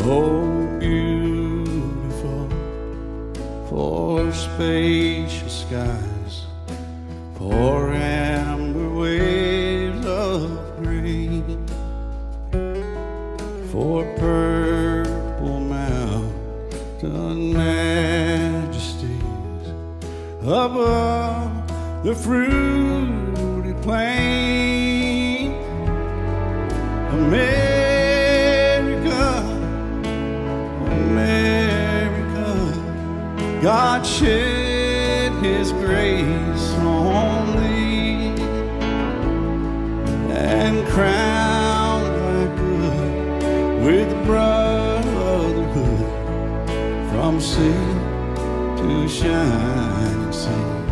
Oh, beautiful for spacious skies, for amber waves of grain, for purple mountain majesties above the fruited plain. America, America, God shed His grace on thee and crowned thy good with brotherhood from sea to shining sea.